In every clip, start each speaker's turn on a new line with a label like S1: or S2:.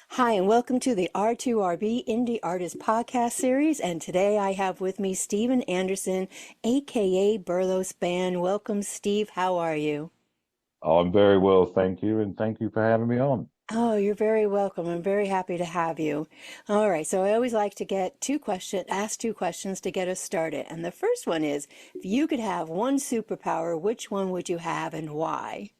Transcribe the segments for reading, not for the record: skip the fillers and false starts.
S1: Hi, and welcome to the R2RB Indie Artist Podcast Series. And today I have with me Steven Anderson, aka Berlos Band. Welcome, Steve. How are you?
S2: I'm very well, thank you, and thank you for having me on.
S1: Oh, you're very welcome. I'm very happy to have you. All right, so I always like to ask two questions to get us started. And the first one is, if you could have one superpower, which one would you have and why?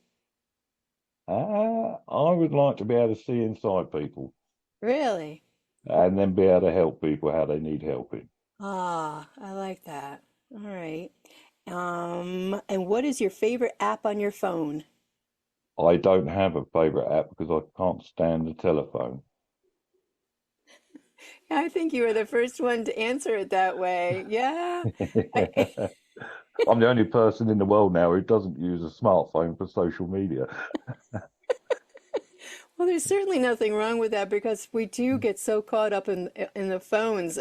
S2: I would like to be able to see inside people
S1: Really?
S2: and then be able to help people how they need helping.
S1: Ah, I like that. All right. And what is your favorite app on your phone?
S2: I don't have a favorite app because I can't stand the telephone.
S1: I think you were the first one to answer it that way. Yeah. I,
S2: I'm the only person in the world now who doesn't use a smartphone for social media.
S1: well, there's certainly nothing wrong with that because we do get so caught up in the phones.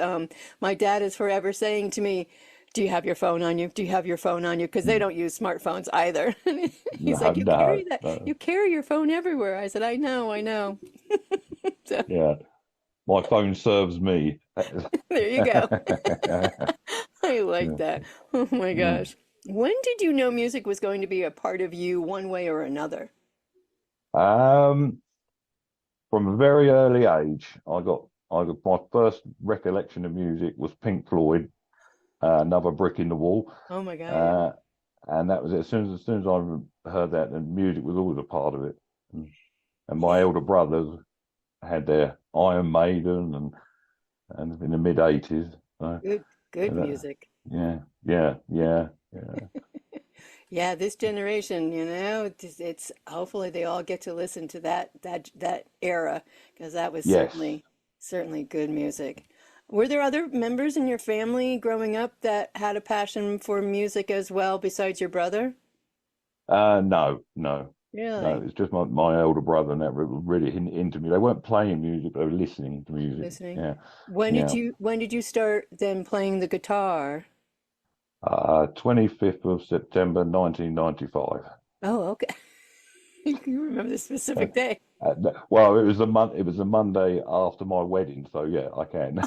S1: My dad is forever saying to me, "Do you have your phone on you? Do you have your phone on you?" Because they don't use smartphones either. He's
S2: No,
S1: like, "You carry
S2: no,
S1: that.
S2: no.
S1: You carry your phone everywhere." I said, "I know, I know." So
S2: Yeah, my phone serves me.
S1: there you go. I like
S2: Yeah.
S1: that. Oh my
S2: Mm.
S1: gosh. When did you know music was going to be a part of you one way or another?
S2: Um, from a very early age, I got my first recollection of music was Pink Floyd, Another Brick in the Wall,
S1: Oh my God, yeah.
S2: uh, and that was it. As soon as I heard that, and music was always a part of it. And my
S1: Yeah.
S2: elder brothers had their Iron Maiden and in the mid 80s. So,
S1: Good
S2: uh,
S1: music.
S2: yeah, yeah.
S1: Yeah, this generation, it's hopefully they all get to listen to that era because that was
S2: Yes.
S1: certainly good music. Were there other members in your family growing up that had a passion for music as well besides your brother?
S2: No, no. No,
S1: Really?
S2: it's just my elder brother, and that was really into me. They weren't playing music, they were listening to music.
S1: Listening?
S2: Yeah,
S1: When did
S2: yeah.
S1: you start then playing the guitar?
S2: 25th of September 1995.
S1: Oh, okay. You remember the
S2: Uh,
S1: specific day.
S2: well, it was a Monday after my wedding, so yeah, I can.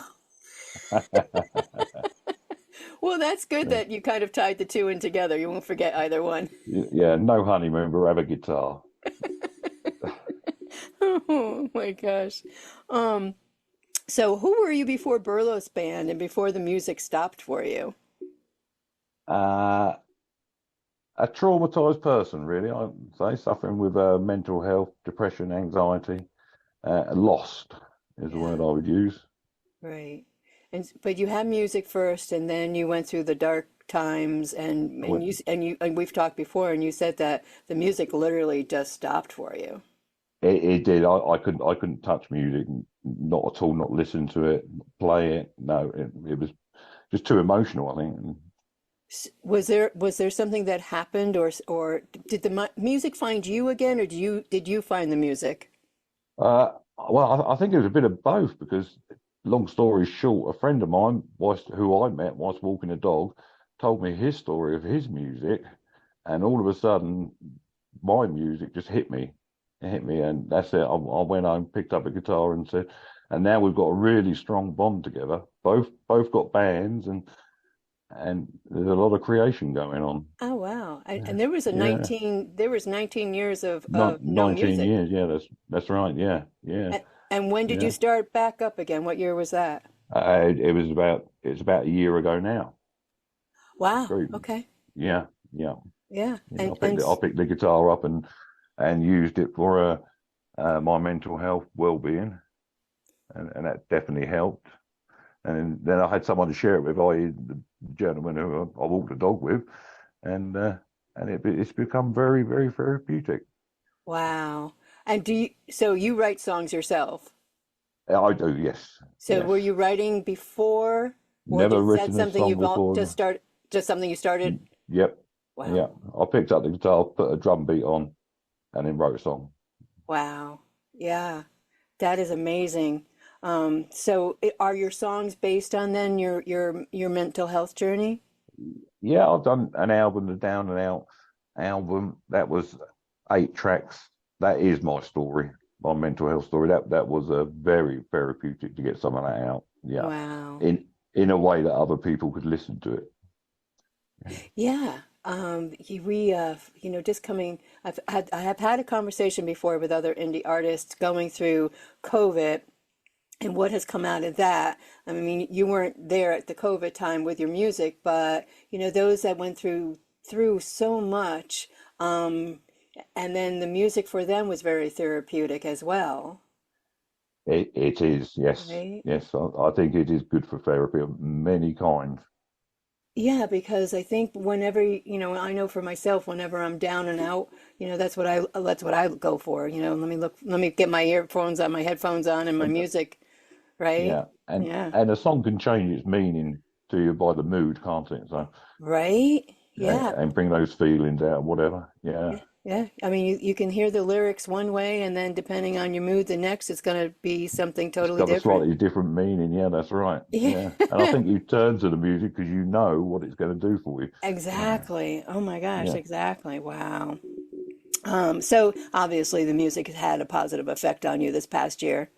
S1: Well, that's good
S2: Yeah,
S1: that you kind of tied the two in together. You won't forget either one.
S2: yeah, no honeymoon, but have a guitar.
S1: Oh my gosh. Um, so who were you before Berlos Band and before the music stopped for you?
S2: Uh, a traumatized person, really. I'd say suffering with mental health, depression, anxiety, lost is the
S1: Yeah,
S2: word I would use.
S1: right. But you had music first and then you went through the dark times
S2: I went,
S1: and we've talked before and you said that the music literally just stopped for you.
S2: it did. I couldn't touch music, not at all. Not listen to it, play it. No, it was just too emotional, I think.
S1: Was there something that happened or did the music find you again or did you find the music?
S2: Well, I think it was a bit of both because, long story short, a friend of mine, who I met whilst walking a dog, told me his story of his music, and all of a sudden, my music just hit me. It hit me, and that's it. I went home, picked up a guitar, and said, and now we've got a really strong bond together. Both got bands, and there's a lot of creation going on.
S1: Oh wow. And
S2: Yeah, yeah.
S1: there was 19 years of
S2: Not
S1: no
S2: 19
S1: music.
S2: years. Yeah, that's right. Yeah, yeah,
S1: And when did you
S2: yeah.
S1: start back up again? What year was that?
S2: It's about a year ago now.
S1: Wow.
S2: Very,
S1: Okay.
S2: yeah, yeah,
S1: Yeah.
S2: yeah. I picked the guitar up and used it for my mental health well-being, and that definitely helped. And then I had someone to share it with, I.e., the gentleman who I walked the dog with, and it's become very, very therapeutic.
S1: Wow. And so you write songs yourself?
S2: I do, yes,
S1: So
S2: yes.
S1: were you writing before or
S2: Never
S1: is that
S2: written a
S1: something
S2: song
S1: you've all
S2: before.
S1: just something you started?
S2: Yep,
S1: Wow.
S2: yeah. I picked up the guitar, put a drum beat on, and then wrote a song.
S1: Wow. Yeah. That is amazing. So are your songs based on then your mental health journey?
S2: Yeah, I've done an album, the Down and Out album. That was 8 tracks. That is my story. my mental health story. That was a very therapeutic to get some of that out. Yeah,
S1: Wow.
S2: in a way that other people could listen to it.
S1: Yeah. Just coming, I have had a conversation before with other indie artists going through COVID and what has come out of that. I mean, you weren't there at the COVID time with your music, but those that went through so much, and then the music for them was very therapeutic as well,
S2: It is, yes,
S1: right?
S2: yes. I think it is good for therapy of many kinds.
S1: Yeah, because I think whenever, I know for myself, whenever I'm down and out, that's what I go for. Let me get my earphones on, my headphones on, and my
S2: And
S1: music, right?
S2: yeah, and
S1: Yeah.
S2: and a song can change its meaning to you by the mood, can't it? So
S1: Right? Yeah.
S2: and bring those feelings out, whatever. Yeah,
S1: Yeah. Yeah. I mean, you can hear the lyrics one way, and then depending on your mood, the next it's going to be something
S2: it's
S1: totally
S2: got a
S1: different.
S2: slightly different meaning. Yeah, that's right.
S1: Yeah.
S2: Yeah, and I think you turn to the music because you know what it's going to do for you. Yeah,
S1: Exactly. Oh my gosh,
S2: yeah,
S1: exactly. Wow. So obviously the music has had a positive effect on you this past year.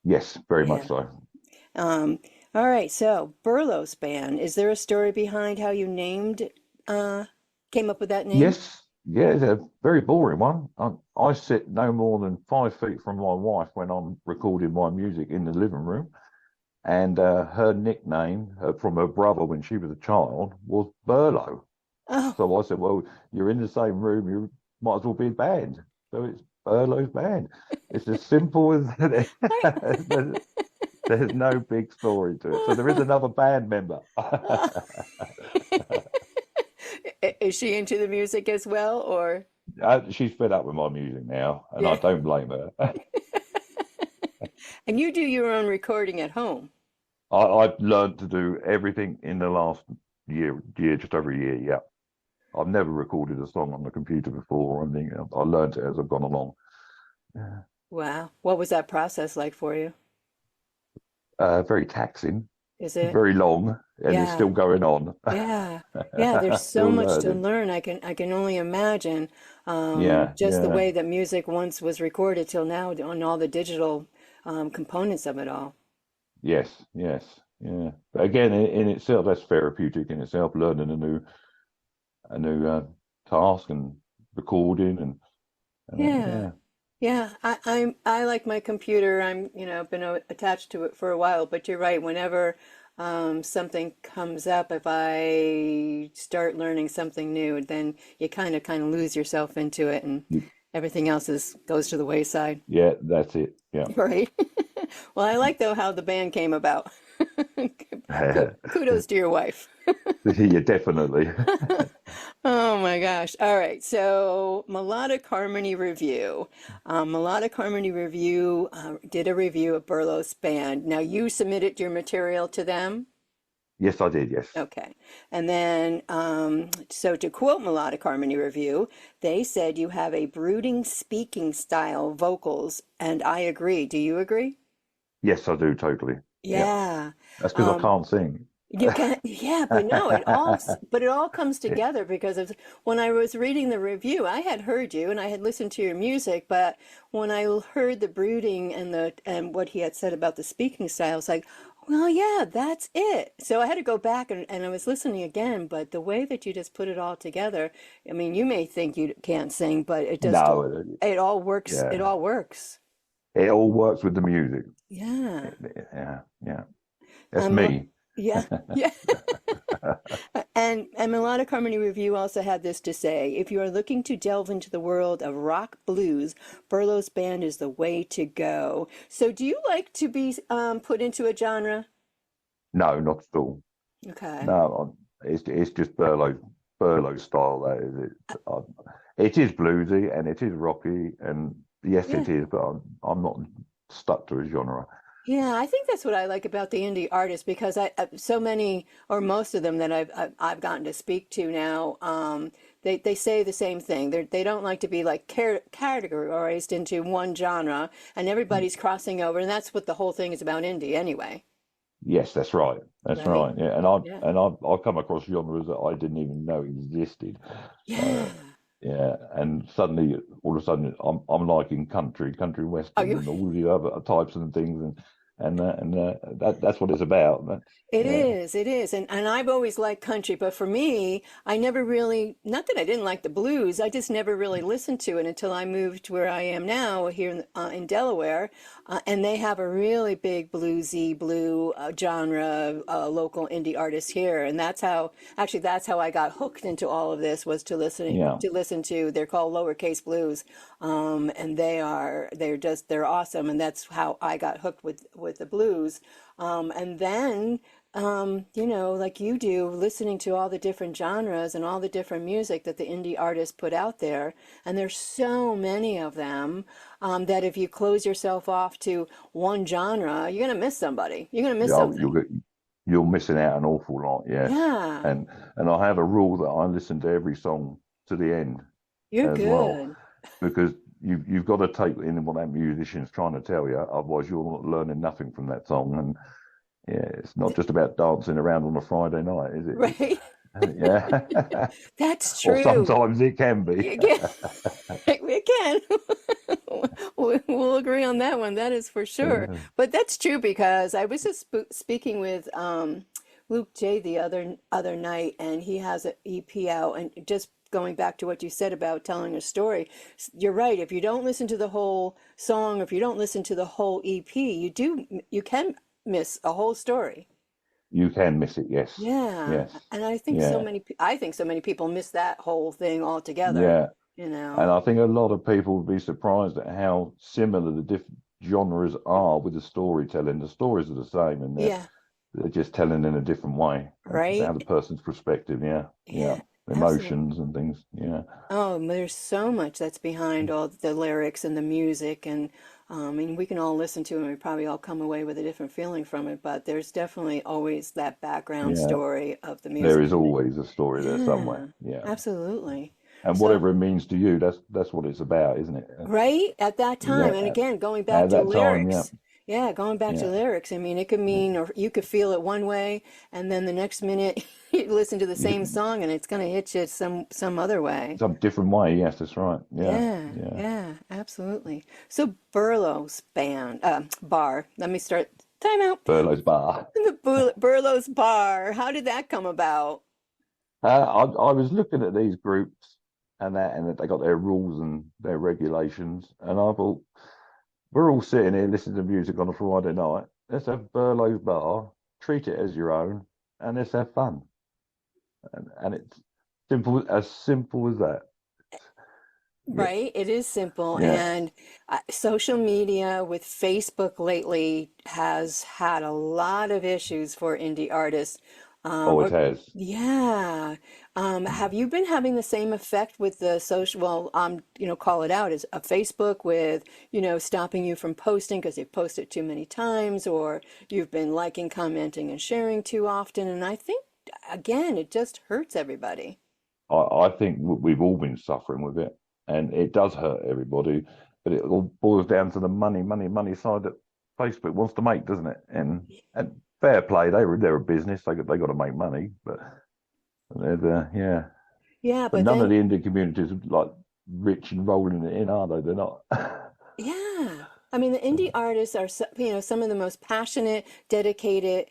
S2: yes, very much
S1: Yeah.
S2: so.
S1: Um, all right. So Berlos Band, is there a story behind how you uh, came up with that name?
S2: Yes, yeah, it's a very boring one. I sit no more than 5 feet from my wife when I'm recording my music in the living room, and her nickname from her brother when she was a child was Berlo.
S1: Oh,
S2: So I said, "Well, you're in the same room, you might as well be a band." So it's Berlo's band. It's as simple as that. There's no big story to it. So there is another band member.
S1: is she into the music as well, or?
S2: She's fed up with my music now, and I
S1: Yeah.
S2: don't blame her.
S1: And you do your own recording at home.
S2: I've learned to do everything in the last just over a year. Yeah, I've never recorded a song on the computer before or anything. I learned it as I've gone along. Yeah.
S1: Wow. What was that process like for you?
S2: Very taxing,
S1: Is it?
S2: very long, and it's
S1: Yeah.
S2: still going on.
S1: Yeah. Yeah, there's so
S2: Still
S1: much to
S2: learning.
S1: learn. I can only imagine
S2: Yeah,
S1: just the
S2: yeah.
S1: way that music once was recorded till now on all the digital components of it all.
S2: Yes, yes, yeah. But again, in itself, that's therapeutic in itself. Learning a new task and recording and
S1: Yeah.
S2: yeah,
S1: Yeah, I like my computer. Been attached to it for a while, but you're right. Whenever something comes up, if I start learning something new, then you kind of lose yourself into it, and
S2: you,
S1: everything else goes to the wayside.
S2: yeah, that's it. Yeah.
S1: Right. Well, I like though how the band came about. Kudos to your wife.
S2: Yeah, definitely.
S1: Oh my gosh. All right. So, Melodic Harmony Review. Melodic Harmony Review did a review of Berlos Band. Now, you submitted your material to them.
S2: Yes, I did. Yes.
S1: Okay. And then, so to quote Melodic Harmony Review, they said you have a brooding speaking style vocals, and I agree. Do you agree?
S2: Yes, I do totally. Yeah.
S1: Yeah.
S2: That's because I
S1: Um,
S2: can't sing.
S1: You can, yeah, but no, it all comes together because of when I was reading the review, I had heard you and I had listened to your music, but when I heard the brooding and what he had said about the speaking style, it's like, well, yeah, that's it. So I had to go back and I was listening again, but the way that you just put it all together, I mean, you may think you can't sing, but
S2: No,
S1: it all works. It
S2: yeah,
S1: all works.
S2: it all works with the music.
S1: Yeah.
S2: Yeah, yeah. That's
S1: Um,
S2: me.
S1: yeah, yeah. And Melodic Harmony Review also had this to say, if you are looking to delve into the world of rock blues, Berlos Band is the way to go. So do you like to be put into a genre?
S2: No, not at all.
S1: Okay.
S2: No, it's just Berlo style. That is it. It is bluesy and it is rocky, and yes,
S1: Yeah.
S2: it is. But I'm not stuck to a genre.
S1: Yeah, I think that's what I like about the indie artists because so many or most of them that I've gotten to speak to now, they say the same thing. They don't like to be like categorized into one genre, and everybody's crossing over, and that's what the whole thing is about indie anyway,
S2: Yes, that's right. That's
S1: right?
S2: right. Yeah, and
S1: Yeah.
S2: I've come across genres that I didn't even know existed.
S1: Yeah.
S2: Uh, Yeah, and suddenly, all of a sudden, I'm liking country
S1: Oh,
S2: western,
S1: you
S2: and all the other types and things, and that's what it's about. Yeah,
S1: It is. And I've always liked country, but for me, I never really, not that I didn't like the blues, I just never really listened to it until I moved where I am now here in Delaware. And they have a really big bluesy blue genre, local indie artists here. And that's how I got hooked into all of this was
S2: yeah,
S1: to listen to, they're called lowercase blues. And they're awesome. And that's how I got hooked with the blues. And then, like you do, listening to all the different genres and all the different music that the indie artists put out there. And there's so many of them that if you close yourself off to one genre, you're going to miss somebody. You're going to miss
S2: yeah,
S1: something.
S2: you're missing out an awful lot. Yes,
S1: Yeah,
S2: and and I have a rule that I listen to every song to the end
S1: you're
S2: as well,
S1: good.
S2: because you've got to take in what that musician's trying to tell you. Otherwise, you're not learning nothing from that song. And yeah, it's not just about dancing around on a Friday night, is it?
S1: Right?
S2: Yeah.
S1: That's
S2: Or
S1: true.
S2: sometimes it can be.
S1: Yeah, we can. We'll agree on that one. That is for sure. But that's true because I was just speaking with Luke J the other night, and he has an EP out, and just going back to what you said about telling a story, you're right. If you don't listen to the whole song, or if you don't listen to the whole EP, you can miss a whole story.
S2: You can miss it, yes.
S1: Yeah,
S2: Yes.
S1: and
S2: Yeah.
S1: I think so many people miss that whole thing altogether,
S2: Yeah.
S1: you know.
S2: And I think a lot of people would be surprised at how similar the different genres are with the storytelling. The stories are the same, and
S1: Yeah,
S2: they're just telling in a different way. It's
S1: right?
S2: about the person's perspective, yeah. Yeah.
S1: Yeah, absolutely.
S2: Emotions and things. Yeah.
S1: Oh, there's so much that's behind all the lyrics and the music, and we can all listen to it and we probably all come away with a different feeling from it, but there's definitely always that background
S2: Yeah.
S1: story of the
S2: There
S1: music.
S2: is always a story there somewhere.
S1: Yeah,
S2: Yeah.
S1: absolutely.
S2: And
S1: So,
S2: whatever it means to you, that's what it's about, isn't it?
S1: right at that time,
S2: Yeah.
S1: and again, going back
S2: At
S1: to
S2: that time, yeah.
S1: lyrics. Yeah, going back to
S2: Yeah.
S1: lyrics. I mean, it could
S2: Yeah.
S1: mean, or you could feel it one way, and then the next minute you listen to the same
S2: You,
S1: song, and it's going to hit you some other way.
S2: some different way, yes, that's right. Yeah.
S1: Yeah,
S2: Yeah.
S1: yeah, absolutely. So Berlos bar. Let me start. Time out.
S2: Berlo's Bar.
S1: The Berlos bar. How did that come about?
S2: I was looking at these groups and that they got their rules and their regulations, and I thought, we're all sitting here listening to music on a Friday night. Let's have Berlo's Bar, treat it as your own, and let's have fun. And it's simple as that. Yeah.
S1: Right, it is simple,
S2: Yeah.
S1: and social media with Facebook lately has had a lot of issues for indie artists.
S2: Oh, it
S1: Or,
S2: has.
S1: yeah, have you been having the same effect with the social? Well, call it out as a Facebook with stopping you from posting because you've posted too many times, or you've been liking, commenting, and sharing too often. And I think again, it just hurts everybody.
S2: I think we've all been suffering with it, and it does hurt everybody. But it all boils down to the money side that Facebook wants to make, doesn't it? And fair play, they're a business. They got to make money, but yeah.
S1: Yeah,
S2: But
S1: but
S2: none of
S1: then
S2: the indie communities are like rich and rolling it in, are they? They're not.
S1: yeah. I mean, the indie artists are, some of the most passionate, dedicated,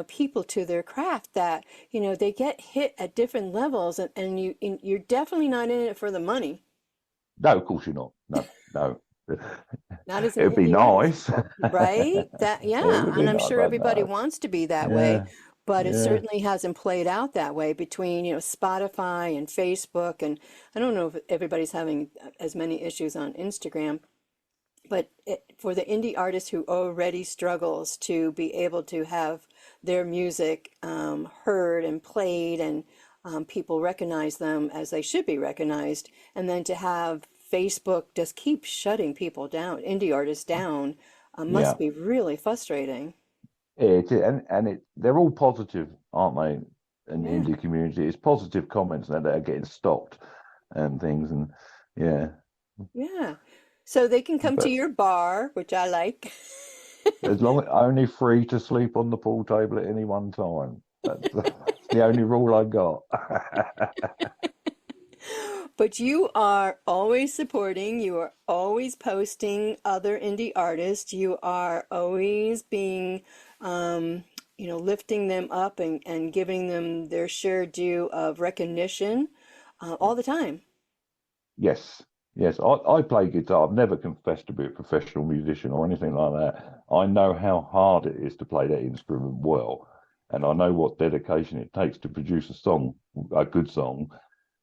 S1: people to their craft that, they get hit at different levels and you're definitely not in it for the money.
S2: No, of course you're not. No, no.
S1: Not as an
S2: It'd be
S1: indie artist,
S2: nice.
S1: right?
S2: It
S1: Yeah.
S2: would
S1: And
S2: be
S1: I'm
S2: nice,
S1: sure
S2: but
S1: everybody
S2: no.
S1: wants to be that way,
S2: Yeah,
S1: but it
S2: yeah.
S1: certainly hasn't played out that way between, Spotify and Facebook. And I don't know if everybody's having as many issues on Instagram. But for the indie artist who already struggles to be able to have their music heard and played and people recognize them as they should be recognized, and then to have Facebook just keep shutting people down, indie artists down,
S2: Yeah.
S1: must be really frustrating.
S2: They're all positive, aren't they? In the
S1: Yeah,
S2: indie community, it's positive comments that are getting stopped and things, and yeah.
S1: yeah. So they can come to
S2: But
S1: your bar, which I like.
S2: as long as only free to sleep on the pool table at any one time. That's the only rule I got.
S1: But you are always supporting, you are always posting other indie artists, you are always being, lifting them up and giving them their share due of recognition all the time.
S2: Yes, yes. I play guitar. I've never confessed to be a professional musician or anything like that. I know how hard it is to play that instrument well, and I know what dedication it takes to produce a song, a good song.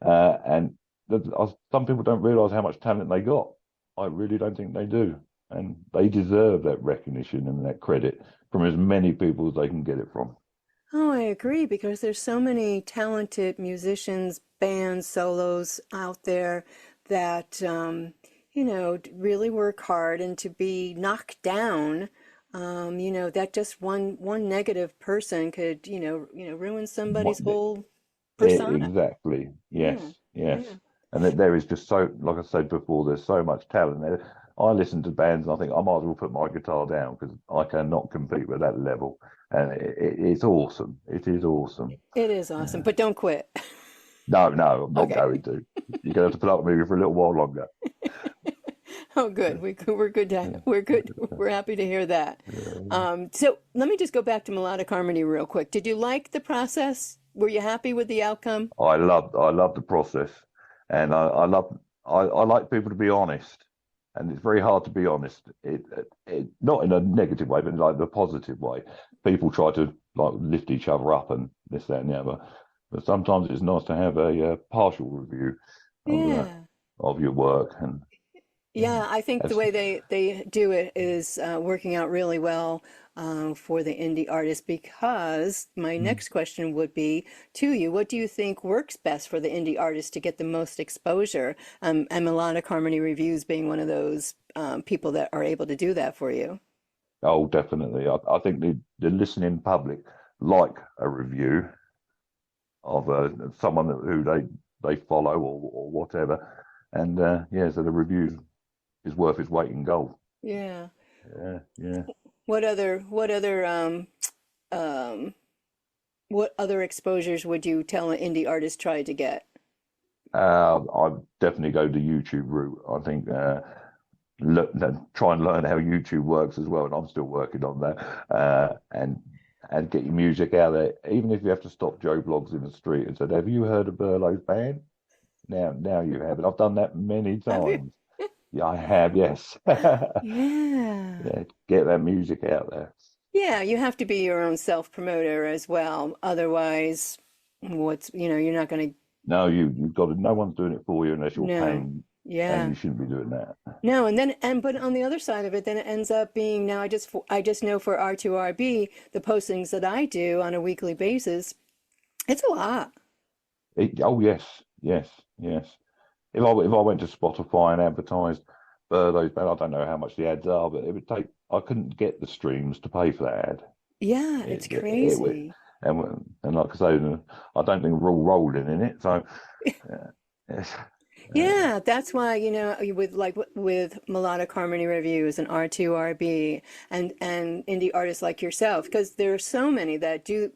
S2: And some people don't realise how much talent they got. I really don't think they do, and they deserve that recognition and that credit from as many people as they can get it from.
S1: Oh, I agree because there's so many talented musicians, bands, solos out there that really work hard, and to be knocked down, that just one negative person could, ruin somebody's
S2: What,
S1: whole persona.
S2: exactly. Yes,
S1: Yeah,
S2: yes.
S1: yeah.
S2: And there is just so, like I said before, there's so much talent there. I listen to bands and I think I might as well put my guitar down because I cannot compete with that level. And it's awesome. It is awesome.
S1: It is awesome,
S2: Yeah.
S1: but don't quit.
S2: No, no, I'm not
S1: Okay.
S2: going to. You're going to have to put up with me for a little while longer.
S1: Oh, good. We're good. We're good. We're happy to hear that.
S2: Yeah.
S1: So let me just go back to melodic harmony real quick. Did you like the process? Were you happy with the outcome?
S2: I love the process, and I like people to be honest, and it's very hard to be honest. It not in a negative way, but in like the positive way. People try to like lift each other up and this, that, and the other. But sometimes it's nice to have a partial review of
S1: Yeah.
S2: of your work, and
S1: Yeah, I think the
S2: that's
S1: way they do it is working out really well for the indie artist, because my next question would be to you, what do you think works best for the indie artist to get the most exposure? And Melodic Harmony Reviews being one of those people that are able to do that for you.
S2: oh, definitely. I think the listening public like a review of someone who they follow or whatever, and yeah, so the review is worth its weight in gold.
S1: Yeah.
S2: Yeah, yeah.
S1: Um, what other exposures would you tell an indie artist try to get?
S2: I'd definitely go the YouTube route. I think try and learn how YouTube works as well, and I'm still working on that. And get your music out there, even if you have to stop Joe Blogs in the street and say, "Have you heard of Berlos band?" Now you have, and I've done that many
S1: Have you?
S2: times. Yeah, I have. Yes.
S1: Yeah.
S2: Yeah, get that music out there.
S1: Yeah, you have to be your own self-promoter as well. Otherwise, you're not going to,
S2: No, you've got to. No one's doing it for you unless you're
S1: no.
S2: paying, and
S1: Yeah.
S2: you shouldn't be doing that.
S1: No, but on the other side of it, then it ends up being, now I just know for R2RB, the postings that I do on a weekly basis, it's a lot.
S2: Oh yes, yes, yes. If I went to Spotify and advertised those, I don't know how much the ads are, but it would take. I couldn't get the streams to pay for that ad.
S1: Yeah, it's
S2: It would,
S1: crazy.
S2: and like I say, I don't think we're all rolling in it. So, yes, uh,
S1: Yeah, that's why, with melodic harmony reviews and R2RB and indie artists like yourself, because there are so many that do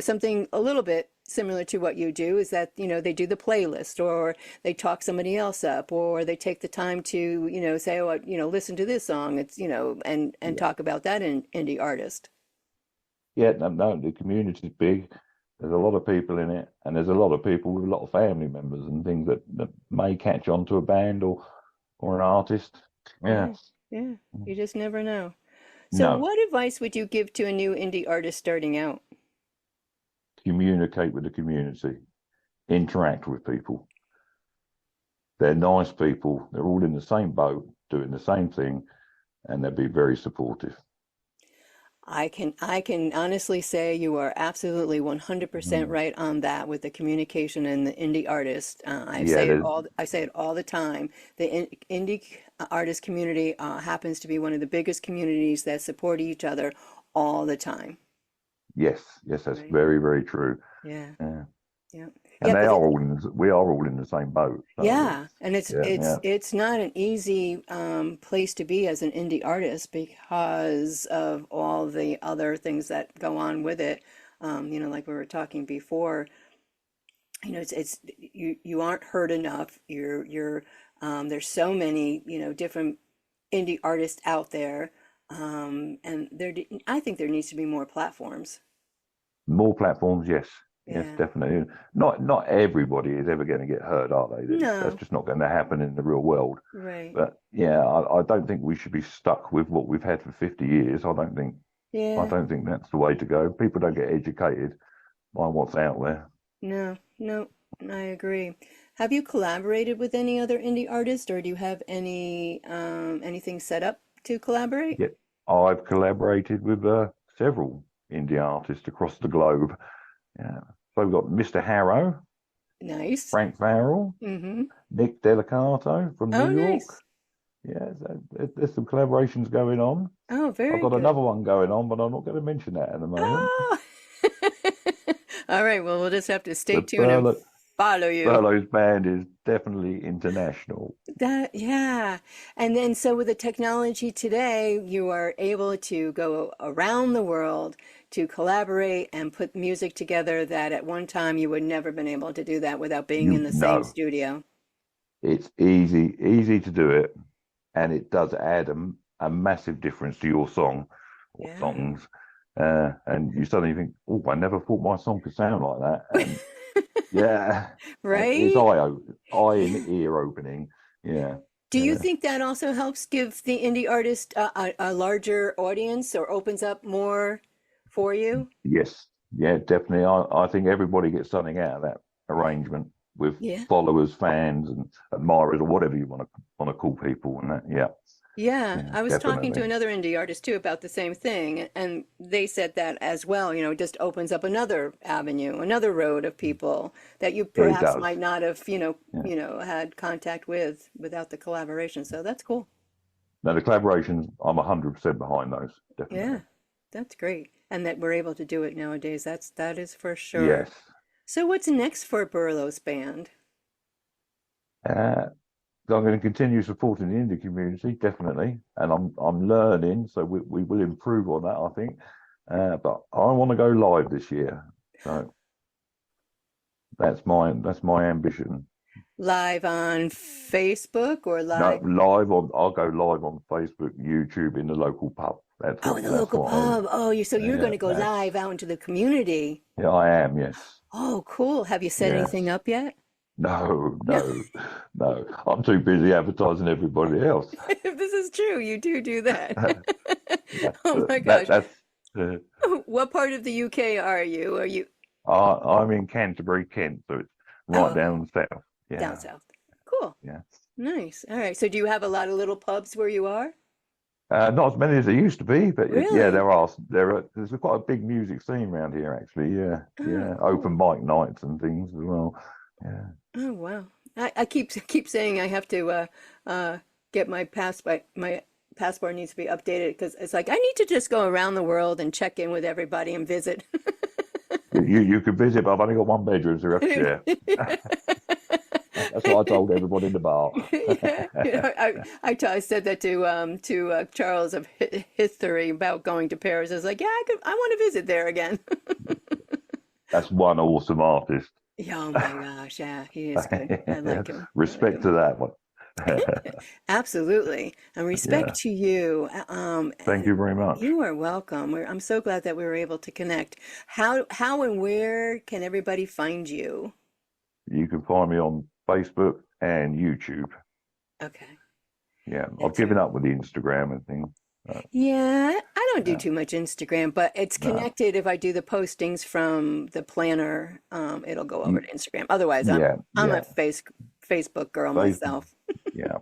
S1: something a little bit similar to what you do, is that, they do the playlist, or they talk somebody else up, or they take the time to, say, oh, listen to this song. It's, and
S2: yeah,
S1: talk about that indie artist.
S2: yeah. No, no, the community's big. There's a lot of people in it, and there's a lot of people with a lot of family members and things that may catch on to a band or an artist. Yeah.
S1: Yeah, yeah. You just never know. So
S2: No,
S1: what advice would you give to a new indie artist starting out?
S2: communicate with the community, interact with people. They're nice people. They're all in the same boat, doing the same thing, and they'll be very supportive.
S1: I can honestly say you are absolutely 100%
S2: Mm.
S1: right on that with the communication and the indie artist.
S2: Yeah,
S1: I say it all the time. The indie artist community happens to be one of the biggest communities that support each other all the time,
S2: yes, yes, that's
S1: right?
S2: very, very true.
S1: Yeah,
S2: Yeah,
S1: yeah,
S2: and
S1: yeah. Because
S2: we are all in the same boat. So
S1: yeah, and it's
S2: yeah,
S1: it's
S2: yeah,
S1: it's not an easy place to be as an indie artist because of all the other things that go on with it. Like we were talking before, it's you aren't heard enough. There's so many, different indie artists out there. And I think there needs to be more platforms.
S2: More platforms, yes. Yes,
S1: Yeah.
S2: definitely. Not everybody is ever going to get heard, are they? That's
S1: No.
S2: just not going to happen in the real world.
S1: Right.
S2: But yeah, I don't think we should be stuck with what we've had for 50 years. I
S1: Yeah.
S2: don't think that's the way to go. People don't get educated by what's out there.
S1: No. No. I agree. Have you collaborated with any other indie artist, or do you have anything set up to collaborate?
S2: Yet I've collaborated with several indie artists across the globe. Yeah. So we've got Mr. Harrow,
S1: Nice.
S2: Frank Farrell,
S1: Mm-hmm.
S2: Nick Delicato from
S1: Oh,
S2: New York.
S1: nice.
S2: Yeah, so there's some collaborations going on.
S1: Oh,
S2: I've
S1: very
S2: got
S1: good.
S2: another one going on, but I'm not going to mention that at the moment.
S1: Oh. All right. Well, we'll just have to stay
S2: The
S1: tuned and follow you.
S2: Berlos band is definitely international.
S1: Yeah. And then, so with the technology today, you are able to go around the world to collaborate and put music together that at one time you would never been able to do that without being in
S2: You
S1: the same
S2: know,
S1: studio.
S2: it's easy to do it, and it does add a massive difference to your song or
S1: Yeah.
S2: songs. And you suddenly think, oh, I never thought my song could sound like that. And yeah, it's
S1: Right?
S2: eye and ear opening. Yeah,
S1: Do you
S2: yeah.
S1: think that also helps give the indie artist a larger audience or opens up more for you?
S2: Yes, yeah, definitely. I think everybody gets something out of that arrangement with
S1: Yeah.
S2: followers, fans, and admirers, or whatever you want to call people. And that, yeah,
S1: Yeah,
S2: yeah,
S1: I was talking to
S2: definitely.
S1: another indie artist too about the same thing, and they said that as well. It just opens up another avenue, another road of people that you
S2: Yeah, it
S1: perhaps
S2: does.
S1: might not have,
S2: Yeah.
S1: had contact with without the collaboration. So that's cool.
S2: Now the collaborations, I'm 100% behind those.
S1: Yeah,
S2: Definitely.
S1: that's great. And that we're able to do it nowadays. That is for sure.
S2: Yes.
S1: So what's next for Berlos Band?
S2: Uh, so I'm going to continue supporting the indie community, definitely, and I'm learning, so we will improve on that, I think. But I want to go live this year, so that's my ambition.
S1: Live on Facebook or
S2: No,
S1: live?
S2: I'll go live on Facebook, YouTube, in the local pub. That's
S1: Oh,
S2: what
S1: in the
S2: that's
S1: local
S2: what I
S1: pub. Oh, so you're going
S2: yeah
S1: to go
S2: that's
S1: live out into the community.
S2: yeah I am, yes,
S1: Oh, cool. Have you set anything
S2: yes.
S1: up yet?
S2: No,
S1: No.
S2: no, no. I'm too busy advertising everybody else.
S1: This is true. You do that.
S2: That's
S1: Oh my
S2: that
S1: gosh.
S2: that's uh,
S1: What part of the UK are you? Are you
S2: I'm in Canterbury, Kent, so it's right
S1: oh,
S2: down south.
S1: down
S2: Yeah,
S1: south? Cool.
S2: yeah.
S1: Nice. All right. So do you have a lot of little pubs where you are?
S2: Not as many as there used to be, but yeah,
S1: Really?
S2: there's quite a big music scene around here, actually. Yeah,
S1: Oh,
S2: yeah.
S1: cool.
S2: Open mic nights and things as well. Yeah.
S1: Oh, wow. I keep saying I have to get my passport. My passport needs to be updated because it's like I need to just go around the world and check in with everybody and visit.
S2: You could visit, but I've only got one bedroom, so you have to share. That's what I told everybody in the bar.
S1: Yeah, I said that to Charles of History about going to Paris. I was like, yeah, I want to visit there again.
S2: That's one awesome artist.
S1: Yeah, oh my gosh, yeah, he is good. I like him. I like
S2: Respect
S1: him.
S2: to that one.
S1: Absolutely, and respect
S2: Yeah.
S1: to you.
S2: Thank you very much.
S1: You are welcome. I'm so glad that we were able to connect. How and where can everybody find you?
S2: You can find me on Facebook and YouTube.
S1: Okay,
S2: Yeah, I've
S1: that's
S2: given
S1: right.
S2: up with the Instagram and things.
S1: Yeah, I don't do
S2: Yeah,
S1: too much Instagram, but it's
S2: no,
S1: connected. If I do the postings from the planner, it'll go over
S2: you,
S1: to Instagram. Otherwise,
S2: yeah,
S1: I'm
S2: yeah,
S1: a Facebook girl
S2: Facebook,
S1: myself.
S2: yeah,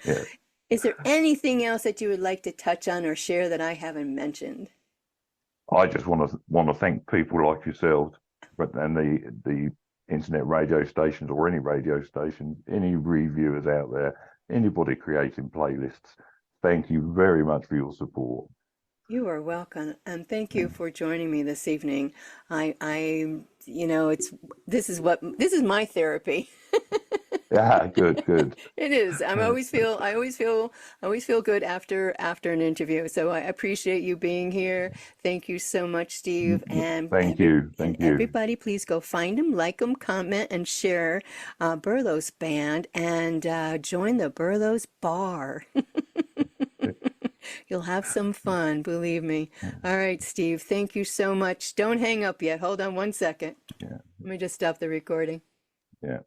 S2: yeah.
S1: Is there anything else that you would like to touch on or share that I haven't mentioned?
S2: I just want to thank people like yourselves, but and the internet radio stations or any radio stations, any reviewers out there, anybody creating playlists. Thank you very much for your support.
S1: You are welcome, and thank you for joining me this evening. It's this is my therapy.
S2: Yeah, good, good.
S1: It is. I always feel good after an interview. So I appreciate you being here. Thank you so much, Steve.
S2: Thank you, thank you.
S1: Everybody, please go find him, like him, comment, and share Berlos Band, and join the Berlos Bar. You'll have some fun, believe me. All right, Steve. Thank you so much. Don't hang up yet. Hold on one second.
S2: Yeah,
S1: Let me just stop the recording.
S2: yeah.